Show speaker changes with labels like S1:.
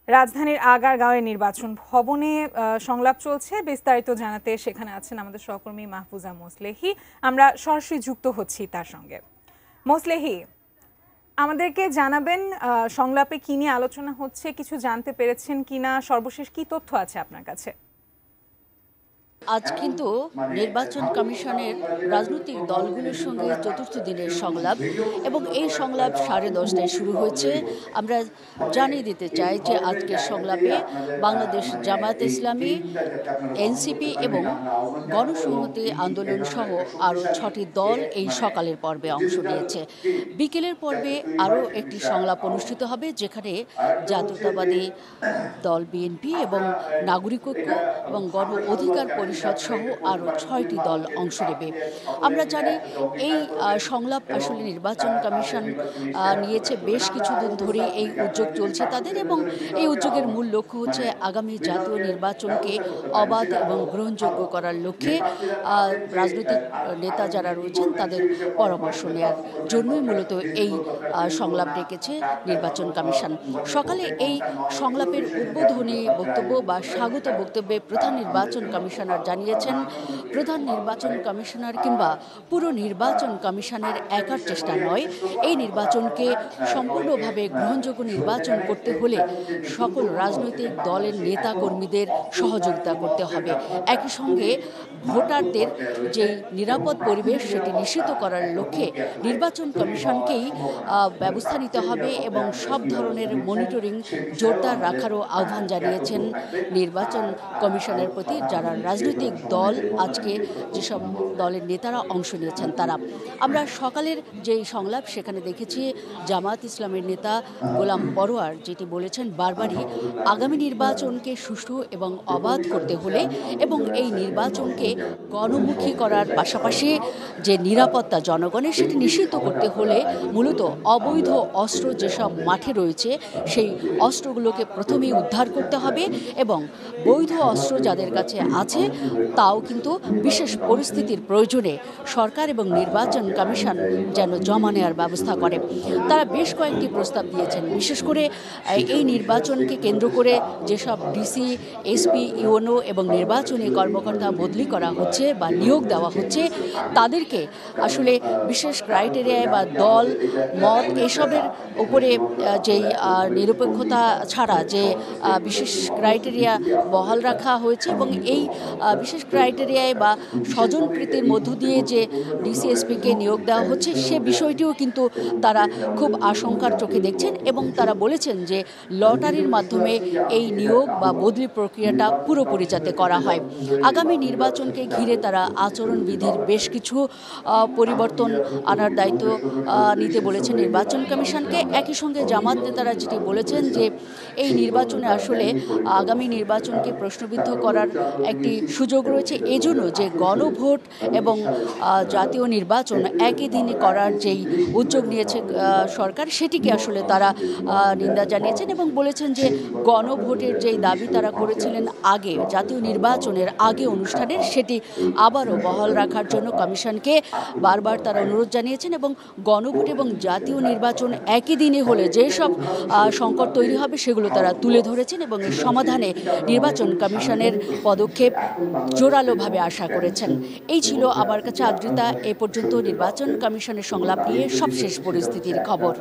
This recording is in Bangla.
S1: রাজধানীর আগারগাঁওয়ে নির্বাচন ভবনে সংলাপ চলছে। বিস্তারিত জানাতে সেখানে আছেন আমাদের সহকর্মী মাহফুজা মোসলেহি। আমরা সরাসরি যুক্ত হচ্ছি তার সঙ্গে। মোসলেহি, আমাদেরকে জানাবেন সংলাপে কি নিয়ে আলোচনা হচ্ছে, কিছু জানতে পেরেছেন কিনা, সর্বশেষ কি তথ্য আছে আপনার কাছে?
S2: আজ কিন্তু নির্বাচন কমিশনের রাজনৈতিক দলগুলোর সঙ্গে চতুর্থ দিনের সংলাপ এবং এই সংলাপ 10:30টায় শুরু হয়েছে। আমরা জানিয়ে দিতে চাই যে আজকের সংলাপে বাংলাদেশ জামায়াত ইসলামী, এনসিপি এবং গণসংহতি আন্দোলন সহ আরও 6টি দল এই সকালের পর্বে অংশ নিয়েছে। বিকেলের পর্বে আরও একটি সংলাপ অনুষ্ঠিত হবে, যেখানে জাতীয়তাবাদী দল বিএনপি এবং নাগরিক ঐক্য এবং গণ অধিকার পরিষদ সহ আরও 6টি দল অংশ নেবে। আমরা জানি এই সংলাপ আসলে নির্বাচন কমিশন নিয়েছে। বেশ কিছুদিন ধরে এই উদ্যোগ চলছে তাদের, এবং এই উদ্যোগের মূল লক্ষ্য হচ্ছে আগামী জাতীয় নির্বাচনকে অবাধ এবং গ্রহণযোগ্য করার লক্ষ্যে রাজনৈতিক নেতা যারা রয়েছেন তাদের পরামর্শ নেওয়ার জন্যই মূলত এই সংলাপ ডেকেছে নির্বাচন কমিশন। সকালে এই সংলাপের উদ্বোধনী বক্তব্য বা স্বাগত বক্তব্যে প্রধান নির্বাচন কমিশনার জানিয়েছেন, প্রধান নির্বাচন কমিশনার কিংবা পুরো নির্বাচন কমিশনের একার চেষ্টা নয়, এই নির্বাচনকে সম্পূর্ণভাবে গ্রহণযোগ্য নির্বাচন করতে হলে সকল রাজনৈতিক দলের নেতা কর্মীদের সহযোগিতা করতে হবে। একই সঙ্গে ভোটারদের যে নিরাপদ পরিবেশ সেটি নিশ্চিত করার লক্ষ্যে নির্বাচন কমিশনকেই ব্যবস্থা নিতে হবে এবং সব ধরনের মনিটরিং জোরদার রাখারও আহ্বান জানিয়েছেন নির্বাচন কমিশনের প্রতি যারা রাজনৈতিক দল, আজকে যেসব দলের নেতারা অংশ নিয়েছেন তারা। আমরা সকালের যে সংলাপ সেখানে দেখেছি জামায়াত ইসলামের নেতা গোলাম পরোয়ার যেটি বলেছেন, বারবারই আগামী নির্বাচনকে সুষ্ঠু এবং অবাধ করতে হলে এবং এই নির্বাচনকে গণমুখী করার পাশাপাশি যে নিরাপত্তা জনগণের সেটি নিশ্চিত করতে হলে মূলত অবৈধ অস্ত্র যেসব মাঠে রয়েছে সেই অস্ত্রগুলোকে প্রথমেই উদ্ধার করতে হবে এবং বৈধ অস্ত্র যাদের কাছে আছে তাও কিন্তু বিশেষ পরিস্থিতির প্রয়োজনে সরকার এবং নির্বাচন কমিশন যেন জমা নেওয়ার ব্যবস্থা করে। তারা বেশ কয়েকটি প্রস্তাব দিয়েছেন, বিশেষ করে এই নির্বাচনকে কেন্দ্র করে যেসব ডিসি, এসপি, ইউএনও এবং নির্বাচনী কর্মকর্তা বদলি করা হচ্ছে বা নিয়োগ দেওয়া হচ্ছে তাদেরকে আসলে বিশেষ ক্রাইটেরিয়ায় বা দল মত এসবের উপরে যেই নিরপেক্ষতা ছাড়া যে বিশেষ ক্রাইটেরিয়া বহাল রাখা হয়েছে এবং এই বিশেষ ক্রাইটেরিয়ায় বা স্বজনপ্রীতির মধ্য দিয়ে যে ডিসিএসপিকে নিয়োগ দেওয়া হচ্ছে সে বিষয়টিও কিন্তু তারা খুব আশঙ্কার চোখে দেখছেন এবং তারা বলেছেন যে লটারির মাধ্যমে এই নিয়োগ বা বদলি প্রক্রিয়াটা পুরোপুরি যাতে করা হয়। আগামী নির্বাচনকে ঘিরে তারা আচরণবিধির বেশ কিছু পরিবর্তন আনার দায়িত্ব নিতে বলেছেন নির্বাচন কমিশনকে। একই সঙ্গে জামাত নেতারা যেটি বলেছেন যে এই নির্বাচনে আসলে আগামী নির্বাচনকে প্রশ্নবিদ্ধ করার একটি সুযোগ রয়েছে, এজন্য যে গণভোট এবং জাতীয় নির্বাচন একই দিনে করার যেই উদ্যোগ নিয়েছে সরকার সেটিকে আসলে তারা নিন্দা জানিয়েছেন এবং বলেছেন যে গণভোটের যেই দাবি তারা করেছিলেন আগে জাতীয় নির্বাচনের আগে অনুষ্ঠানের সেটি আবারও বহাল রাখার জন্য কমিশনকে বারবার তারা অনুরোধ জানিয়েছেন এবং গণভোট এবং জাতীয় নির্বাচন একই দিনে হলে যেসব সংকট তৈরি হবে সেগুলো তারা তুলে ধরেছেন এবং এর সমাধানে নির্বাচন কমিশনের পদক্ষেপ জোরালোভাবে আশা করেছেন। এই ছিল আমার কাছে আদ্রিতা এ পর্যন্ত নির্বাচন কমিশনের সংলাপ নিয়ে সবশেষ পরিস্থিতির খবর।